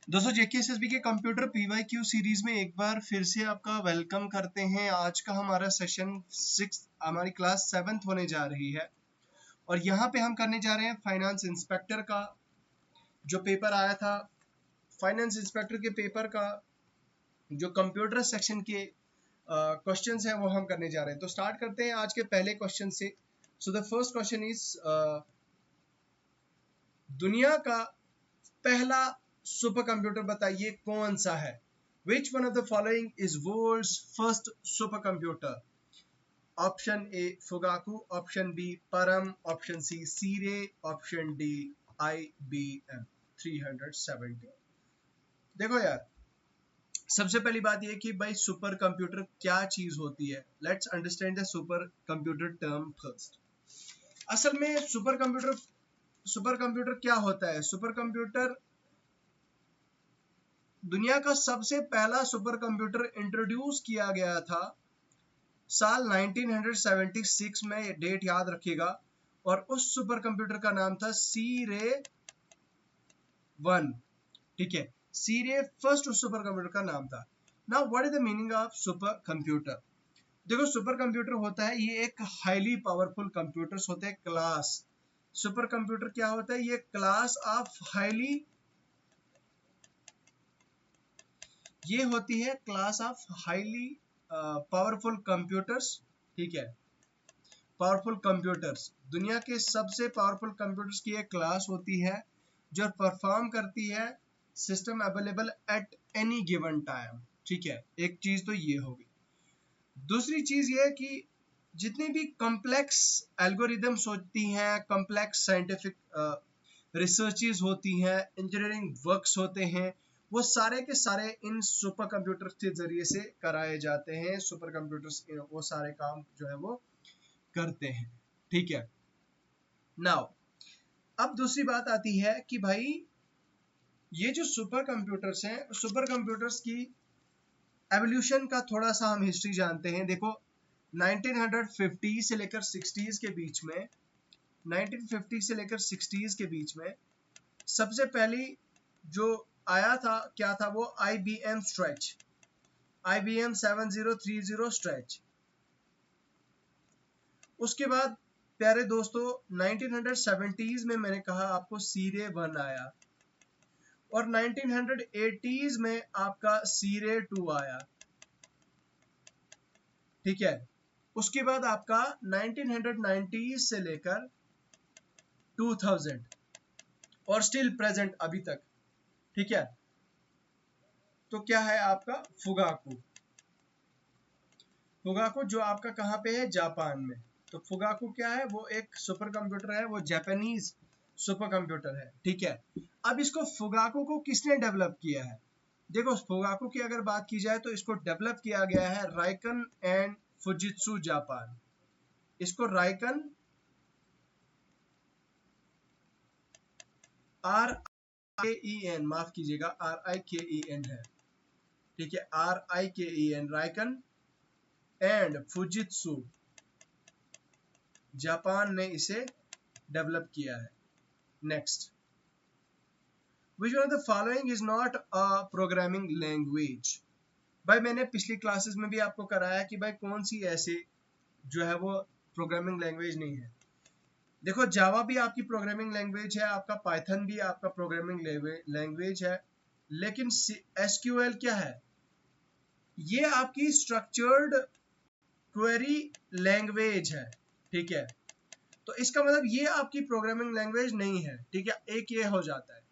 दोस्तों जेकेएसएसबी के computer PYQ series में एक बार फिर से आपका वेलकम करते हैं। आज का हमारा सेशन 6 हमारी क्लास 7th होने जा रही है और यहाँ पे हम करने जा रहे हैं फाइनेंस इंस्पेक्टर का जो पेपर आया था। फाइनेंस इंस्पेक्टर के पेपर का जो कंप्यूटर सेक्शन के क्वेश्चंस हैं वो हम करने जा रहे हैं। तो स्टार्ट करते हैं आज के पहले क्वेश्चन से। So the first question is दुनिया का पहला सुपर कंप्यूटर बताइए कौन सा है। Which one of the following is world's first supercomputer? Option A Fugaku, option B Param, option C Sire, option D IBM 370। देखो यार, सबसे पहली बात ये कि भाई सुपर कंप्यूटर क्या चीज होती है। Let's understand the super computer term first. असल में सुपर कंप्यूटर क्या होता है। सुपर कंप्यूटर दुनिया का सबसे पहला सुपर कंप्यूटर इंट्रोड्यूस किया गया था साल 1976 में, ये डेट याद रखिएगा। और उस सुपर कंप्यूटर का नाम था सी रे 1। ठीक है, सी रे फर्स्ट उस सुपर कंप्यूटर का नाम था। Now what is the meaning of super computer. देखो सुपर कंप्यूटर होता है ये एक हाईली पावरफुल कंप्यूटर्स होते हैं क्लास। सुपर कंप्यूटर क्या होता है, ये क्लास ऑफ हाईली, ये होती है class of highly powerful computers. ठीक है, पावरफुल कंप्यूटर्स दुनिया के सबसे पावरफुल कंप्यूटर्स की एक क्लास होती है जो परफॉर्म करती है system available at any given time. ठीक है, एक चीज तो ये होगी। दूसरी चीज ये है कि जितनी भी कॉम्प्लेक्स एल्गोरिदम्स होती हैं, कॉम्प्लेक्स साइंटिफिक रिसर्चेस होती हैं, इंजीनियरिंग वर्क्स होते हैं, वो सारे के सारे इन सुपर कंप्यूटर्स के जरिए से कराए जाते हैं। सुपर कंप्यूटर्स वो सारे काम जो है वो करते हैं। ठीक है, नाउ अब दूसरी बात आती है कि भाई ये जो सुपर कंप्यूटर्स हैं, सुपर कंप्यूटर्स की एवोल्यूशन का थोड़ा सा हम हिस्ट्री जानते हैं। देखो 1950 से लेकर 60s के बीच में, 1950 से लेकर 60s के बीच में सबसे पहली जो आया था क्या था, वो IBM स्ट्रेच, IBM 7030 स्ट्रेच। उसके बाद प्यारे दोस्तों 1970s में मैंने कहा आपको सीरे 1 आया और 1980s में आपका सीरे 2 आया। ठीक है, उसके बाद आपका 1990s से लेकर 2000 और स्टिल प्रेजेंट अभी तक। ठीक है, तो क्या है आपका फुगाकू। फुगाकू जो आपका कहाँ पे है, जापान में। तो फुगाकू क्या है, वो एक सुपर कंप्यूटर है, वो जापानीज सुपर कंप्यूटर है। ठीक है, अब इसको फुगाकू को किसने डेवलप किया है। देखो फुगाकू की अगर बात की जाए तो इसको डेवलप किया गया है राइकन एंड फुजित्सु जापान। इसको राइकन RIKEN, माफ कीजिएगा RIKEN है। ठीक है, RIKEN राइकन एंड फुजित्सु जापान ने इसे डेवलप किया है। Next, which one of the following is not a programming language. भाई मैंने पिछली क्लासेस में भी आपको कराया कि भाई कौन सी ऐसे जो है वो प्रोग्रामिंग लैंग्वेज नहीं है। देखो जावा भी आपकी प्रोग्रामिंग लैंग्वेज है, आपका पाइथन भी आपका प्रोग्रामिंग लैंग्वेज है, लेकिन SQL क्या है, ये आपकी स्ट्रक्चर्ड क्वेरी लैंग्वेज है। ठीक है, तो इसका मतलब ये आपकी प्रोग्रामिंग लैंग्वेज नहीं है। ठीक है, एक ये हो जाता है।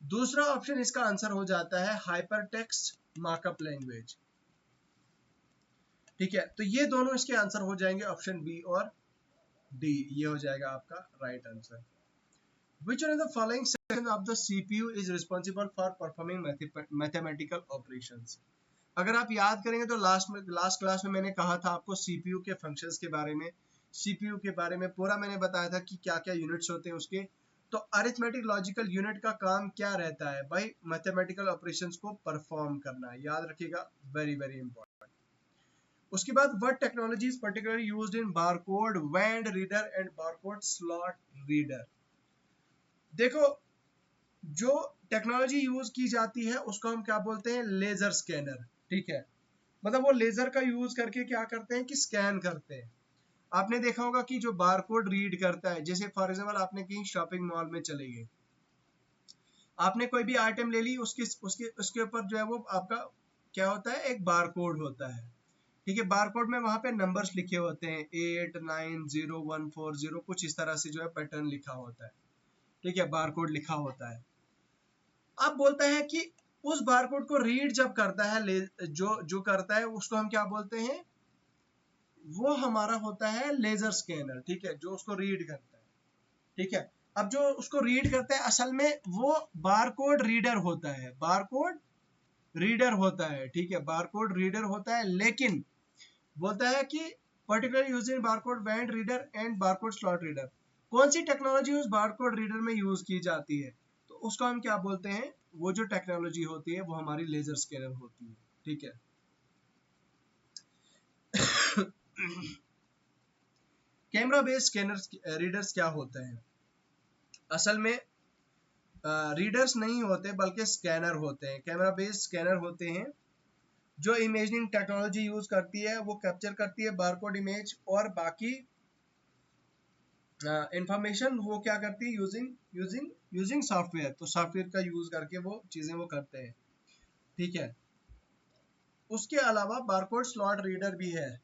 दूसरा ऑप्शन इसका आंसर हो जाता है हाइपरटेक्स्ट मार्कअप लैंग्वेज। ठीक है, तो ये दोनों इसके आंसर हो जाएंगे ऑप्शन बी और डी, ये हो जाएगा आपका right answer. Which one of the following section of the CPU is responsible for performing mathematical operations? अगर आप याद करेंगे तो लास्ट क्लास में मैंने कहा था आपको CPU के फंक्शंस के बारे में, CPU के बारे में पूरा मैंने बताया था कि क्या क्या यूनिट्स होते हैं उसके। तो अरिथमेटिक लॉजिकल यूनिट का काम क्या रहता है भाई, मैथमेटिकल ऑपरेशंस को परफॉर्म करना, याद रखिएगा, वेरी वेरी इंपॉर्टेंट। उसके बाद what technology is particularly used in barcode wand reader and barcode slot reader. देखो जो टेक्नोलॉजी यूज की जाती है उसको हम क्या बोलते हैं, लेजर स्कैनर। ठीक है, मतलब वो लेजर का यूज करके क्या करते हैं कि स्कैन करते हैं। आपने देखा होगा कि जो बारकोड रीड करता है, जैसे फॉर एग्जांपल आपने कहीं शॉपिंग मॉल में चले गए, आपने कोई भी आइटम ले ली, उसके उसके उसके ऊपर जो है वो आपका क्या होता है, एक बारकोड होता है। ठीक है, बारकोड में वहां पे नंबर्स लिखे होते हैं 890140, कुछ इस तरह से जो है पैटर्न लिखा होता है। ठीक है, बारकोड लिखा होता है। अब बोलता है कि उस बारकोड को रीड जब करता है, जो जो करता है उसको हम क्या बोलते हैं, वो हमारा होता है लेजर स्कैनर। ठीक है, जो उसको रीड करता है। ठीक है, अब जो उसको रीड करता है असल में वो बारकोड रीडर होता है, बारकोड रीडर होता है। ठीक है, बारकोड रीडर होता है, लेकिन बोलता है कि particular using barcode band reader and barcode slot reader. कौन सी टेक्नोलॉजी उस बारकोड रीडर में यूज की जाती है, तो उसको हम क्या बोलते हैं, वो जो टेक्नोलॉजी होती है वो हमारी लेजर स्कैनर होती है। ठीक है। कैमरा बेस्ड स्कैनर्स रीडर्स क्या होते हैं, असल में रीडर्स नहीं होते बल्कि स्कैनर होते हैं। कैमरा बेस्ड स्कैनर होते हैं जो इमेजिंग टेक्नोलॉजी यूज करती है, वो कैप्चर करती है बारकोड इमेज और बाकी इंफॉर्मेशन वो क्या करती है, यूजिंग यूजिंग यूजिंग सॉफ्टवेयर। तो सॉफ्टवेयर का यूज करके वो चीजें वो करते हैं। ठीक है, उसके अलावा बारकोड स्लॉट रीडर भी है।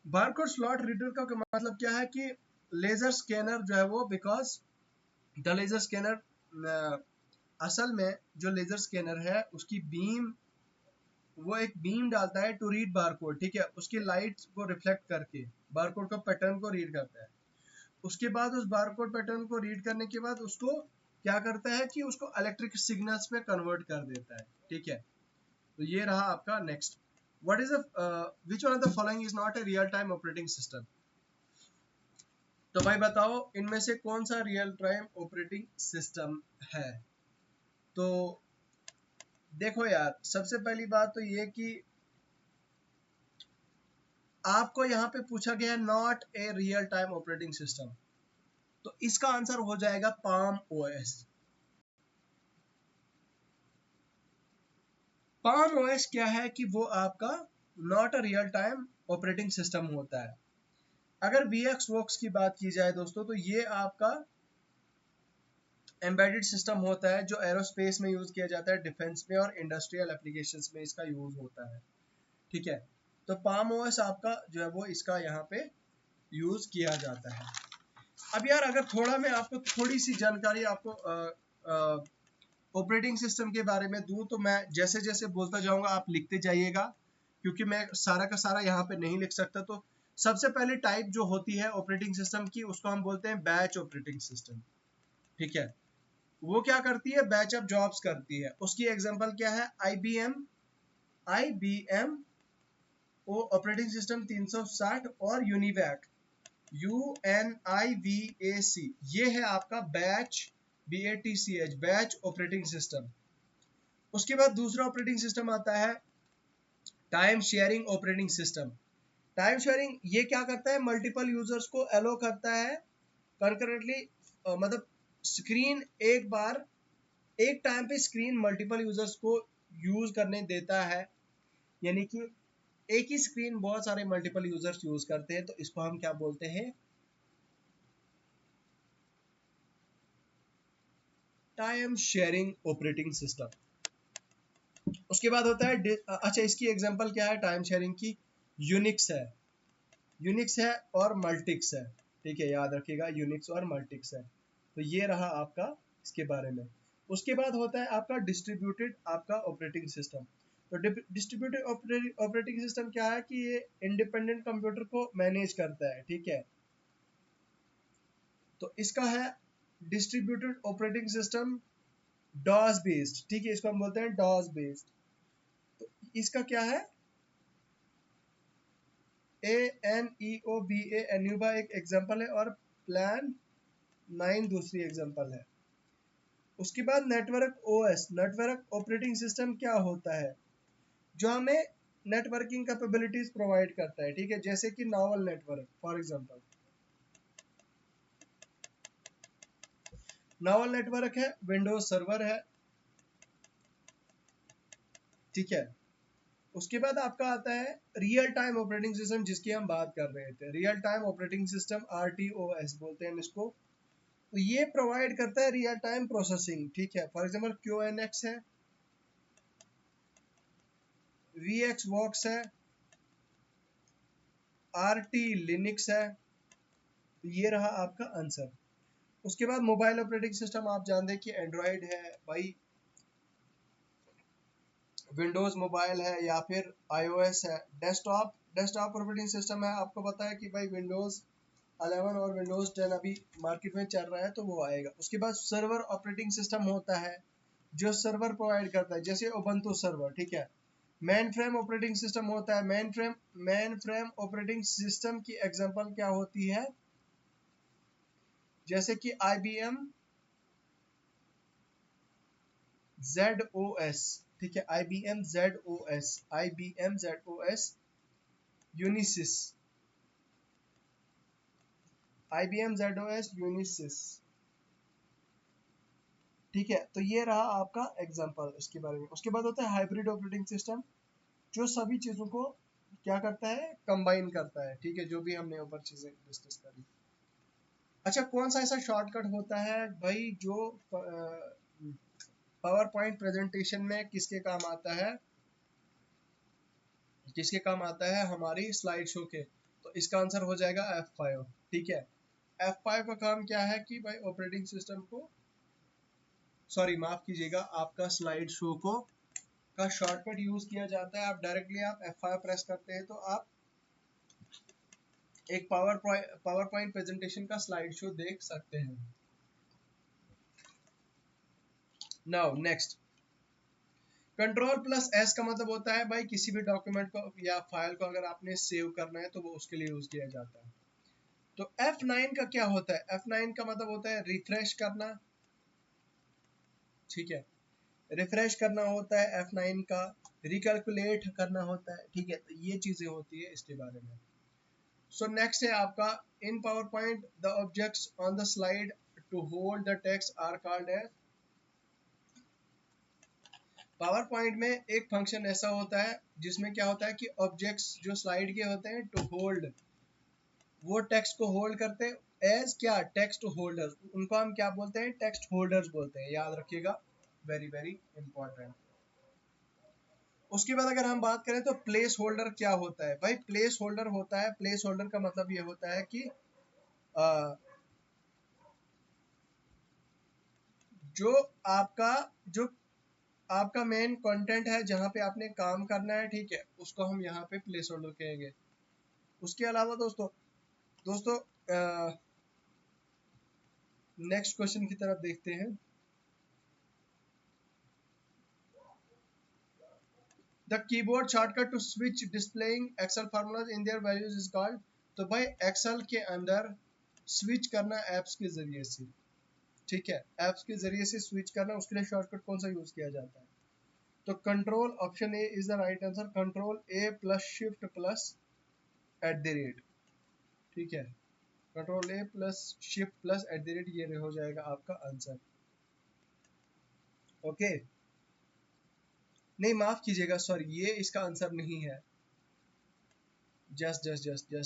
बारकोड स्लॉट रीडर का मतलब क्या है कि लेजर स्कैनर जो है वो, बिकॉज द लेजर स्कैनर, असल में जो लेजर स्कैनर है उसकी बीम, वो एक बीम डालता है टू रीड बारकोड। ठीक है, उसकी लाइट को रिफ्लेक्ट करके बारकोड का पैटर्न को रीड करता है। उसके बाद उस बारकोड पैटर्न को रीड करने के बाद उसको क्या करता है कि उसको इलेक्ट्रिक सिग्नल्स में कन्वर्ट कर देता है। ठीक है, तो ये रहा आपका next. What is which one of the following is not a real time operating system. तो भाई बताओ इनमें से कौन सा रियल टाइम ऑपरेटिंग सिस्टम है। तो देखो यार, सबसे पहली बात तो ये कि आपको यहाँ पे पूछा गया not a real time operating system, तो इसका आंसर हो जाएगा पाम ओएस। पाम ओएस क्या है कि वो आपका not a real time operating system होता है। अगर VxWorks की बात की जाए दोस्तों, तो ये आपका एम्बेडेड सिस्टम होता है जो एरोस्पेस में यूज किया जाता है, डिफेंस में और इंडस्ट्रियल एप्लीकेशंस में इसका यूज होता है। ठीक है, तो पाम ओएस आपका जो है वो इसका यहाँ पे यूज किया जाता है। अब यार अगर थोड़ा मैं आपको थोड़ी सी जानकारी आपको ऑपरेटिंग सिस्टम के बारे में दूं, तो मैं जैसे जैसे बोलता जाऊंगा आप लिखते जाइएगा, क्योंकि मैं सारा का सारा यहाँ पे नहीं लिख सकता। तो सबसे पहले टाइप जो होती है ऑपरेटिंग सिस्टम की, उसको हम बोलते हैं बैच ऑपरेटिंग सिस्टम। ठीक है, वो क्या करती है, बैच ऑफ जॉब्स करती है। उसकी एग्जांपल क्या है, आईबीएम ऑपरेटिंग सिस्टम 360 और यूनिवैक UNIVAC, ये है आपका batch, BATCH, batch operating system. उसके बाद दूसरा ऑपरेटिंग सिस्टम आता है time sharing operating system. Time sharing ये क्या करता है, मल्टीपल यूजर्स को एलो करता है कंकरेंटली, मतलब स्क्रीन एक बार एक टाइम पे स्क्रीन मल्टीपल यूजर्स को यूज करने देता है, यानी कि एक ही स्क्रीन बहुत सारे मल्टीपल यूजर्स यूज करते हैं, तो इसको हम क्या बोलते हैं, टाइम शेयरिंग ऑपरेटिंग सिस्टम। उसके बाद होता है अच्छा, इसकी एग्जांपल क्या है टाइम शेयरिंग की, यूनिक्स है, यूनिक्स है और मल्टिक्स है। ठीक है, याद रखिएगा यूनिक्स और मल्टिक्स है। तो ये रहा आपका इसके बारे में। उसके बाद होता है आपका डिस्ट्रीब्यूटेड आपका ऑपरेटिंग सिस्टम। तो डिस्ट्रीब्यूटेड ऑपरेटिंग सिस्टम क्या है कि ये इंडिपेंडेंट कंप्यूटर को मैनेज करता है। ठीक है, तो इसका है distributed operating system DOS based. ठीक है, इसको हम बोलते हैं डॉस बेस्ड। तो इसका क्या है, ANEOBA एन्यूबा एक एग्जांपल है और प्लान 9 दूसरी एग्जांपल है। उसके बाद network OS, network operating system क्या होता है, जो हमें नेटवर्किंग कैपेबिलिटीज प्रोवाइड करता है। ठीक है, जैसे कि novel network for example. Novel network है, विंडोज सर्वर है, ठीक है। उसके बाद आपका आता है रियल टाइम ऑपरेटिंग सिस्टम, जिसकी हम बात कर रहे थे। Real time operating system RTOS बोलते हैं इसको। तो ये प्रोवाइड करता है रियल टाइम प्रोसेसिंग, ठीक है। फॉर एग्जांपल QNX है, VXWorks है, RT लिनक्स है। तो ये रहा आपका आंसर। उसके बाद मोबाइल ऑपरेटिंग सिस्टम आप जानते हैं कि एंड्रॉयड है भाई, विंडोज मोबाइल है, या फिर iOS है। डेस्कटॉप ऑपरेटिंग सिस्टम है, आपको पता है कि भाई विंडोज 11 और विंडोज 10 अभी मार्केट में चल रहा है, तो वो आएगा। उसके बाद सर्वर ऑपरेटिंग सिस्टम होता है जो सर्वर प्रोवाइड करता है, जैसे उबंटू सर्वर, ठीक है। मेन फ्रेम ऑपरेटिंग सिस्टम होता है। मेन फ्रेम ऑपरेटिंग सिस्टम की एग्जांपल क्या होती है, जैसे कि IBM ZOS, ठीक है। IBM ZOS, Unisys, IBM ZOS Unisys, ठीक है। तो ये रहा आपका एग्जांपल इसके बारे में। उसके बाद होता है हाइब्रिड ऑपरेटिंग सिस्टम, जो सभी चीजों को क्या करता है, कंबाइन करता है, ठीक है, जो भी हमने ऊपर चीजें डिस्कस करी। अच्छा, कौन सा ऐसा शॉर्टकट होता है भाई जो पावर पॉइंट प्रेजेंटेशन में किसके काम आता है, किसके काम आता है, हमारी स्लाइड शो के। तो इसका आंसर हो जाएगा F5, ठीक है। F5 का काम क्या है कि भाई ऑपरेटिंग सिस्टम को, सॉरी माफ कीजिएगा, आपका स्लाइड शो को का शॉर्टकट यूज किया जाता है। आप डायरेक्टली आप F5 प्रेस करते हैं तो आप एक पावर पॉइंट प्रेजेंटेशन का स्लाइड शो देख सकते हैं। नाउ नेक्स्ट, कंट्रोल+S का मतलब होता है भाई किसी भी डॉक्यूमेंट को या फाइल को अगर आपने सेव करना है तो वो उसके लिए यूज किया जाता है। तो F9 का क्या होता है, F9 का मतलब होता है रिफ्रेश करना, ठीक है। रिफ्रेश करना होता है F9 का, रिकैलकुलेट करना होता है, ठीक है। तो ये चीजें होती है इसके बारे में। सो नेक्स्ट है आपका, in PowerPoint the objects on the slide to hold the text are called as. PowerPoint में एक फंक्शन ऐसा होता है जिसमें क्या होता है कि ऑब्जेक्ट्स जो स्लाइड के होते हैं टू होल्ड, वो टेक्स्ट को होल्ड करते हैं एज क्या, टेक्स्ट होल्डर्स। उनको हम क्या बोलते हैं, टेक्स्ट होल्डर्स बोलते हैं, याद रखिएगा, वेरी वेरी इंपॉर्टेंट। उसके बाद अगर हम बात करें तो प्लेस होल्डर क्या होता है भाई, प्लेस होल्डर होता है, प्लेस होल्डर का मतलब ये होता है कि आ, जो आपका जो आपका मेन कंटेंट है जहाँ पे आपने काम करना है, ठीक है, उसको हम यहाँ पे प्लेस होल्डर कहेंगे। उसके अलावा दोस्तों दोस्तों नेक्स्ट क्वेश्चन की तरफ देखते हैं। The keyboard shortcut to switch displaying Excel formulas in their values is called. तो भाई एक्सेल के अंदर स्विच करना एप्स के जरिए से, ठीक है, एप्स के जरिए से स्विच करना, उसके लिए शॉर्टकट कौन सा यूज किया जाता है। तो control option A is the right answer, control A plus shift plus at the rate, ठीक है। Control A plus shift plus at the rate, ये हो जाएगा आपका आंसर, ओके। नहीं माफ कीजिएगा, सॉरी, ये इसका आंसर नहीं है। जस्ट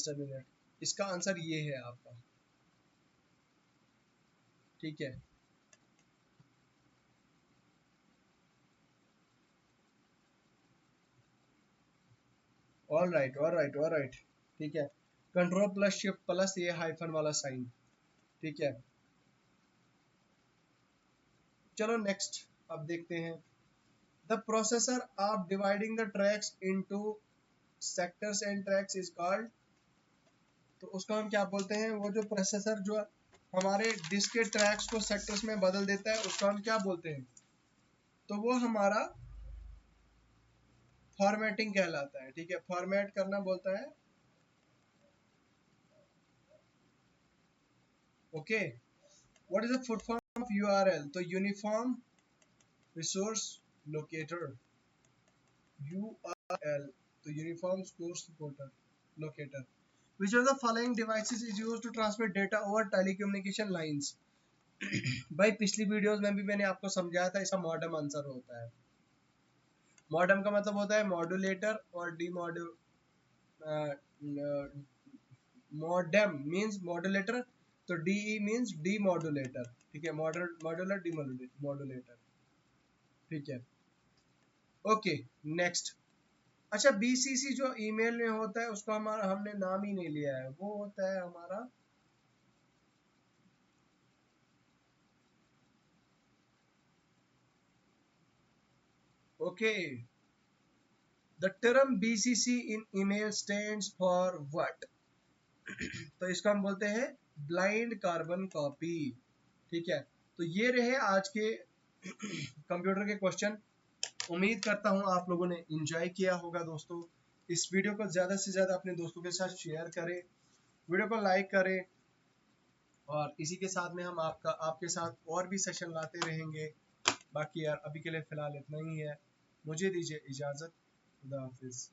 अ मिनट, इसका आंसर ये है आपका, ठीक है। ऑल राइट, ठीक है। कंट्रोल प्लस शिफ्ट प्लस ये हाइफन वाला साइन, ठीक है। चलो नेक्स्ट अब देखते हैं। The processor of dividing the tracks into sectors and tracks is called. तो उसको हम क्या बोलते हैं, वो जो प्रोसेसर जो हमारे डिस्क के ट्रैक्स को सेक्टर्स में बदल देता है, उसको हम क्या बोलते हैं, तो वो हमारा फॉर्मेटिंग कहलाता है, ठीक है। फॉर्मेट करना बोलता है, okay. What is the full form of URL, तो यूनिफॉर्म रिसोर्स लोकेटर, URL, तो uniform source locator. Which of the following devices is used to transmit data over telecommunication lines? भाई पिछली वीडियोस में भी मैंने आपको समझाया था, इसका मॉडर्न आंसर होता है। मॉडर्न का मतलब होता है मॉड्यूलेटर और डीमॉड्यू मॉडेम मींस मॉड्यूलेटर, तो डीई मींस डीमॉड्यूलेटर, ठीक है, मॉड्यूलर डीमॉड्यूलेटर, ठीक है। Okay next. अच्छा बीसीसी जो ईमेल में होता है उसका हमारा हमने नाम ही नहीं लिया है, वो होता है हमारा okay. The term BCC in email stands for what? तो इसको हम बोलते हैं ब्लाइंड कार्बन कॉपी, ठीक है। तो ये रहे आज के कंप्यूटर के क्वेश्चन। उम्मीद करता हूँ आप लोगों ने एंजॉय किया होगा दोस्तों। इस वीडियो को ज़्यादा से ज़्यादा अपने दोस्तों के साथ शेयर करें, वीडियो को लाइक करें, और इसी के साथ में हम आपके साथ और भी सेशन लाते रहेंगे। बाकी यार अभी के लिए फ़िलहाल इतना ही है, मुझे दीजिए इजाज़त। खुदा हाफिज़।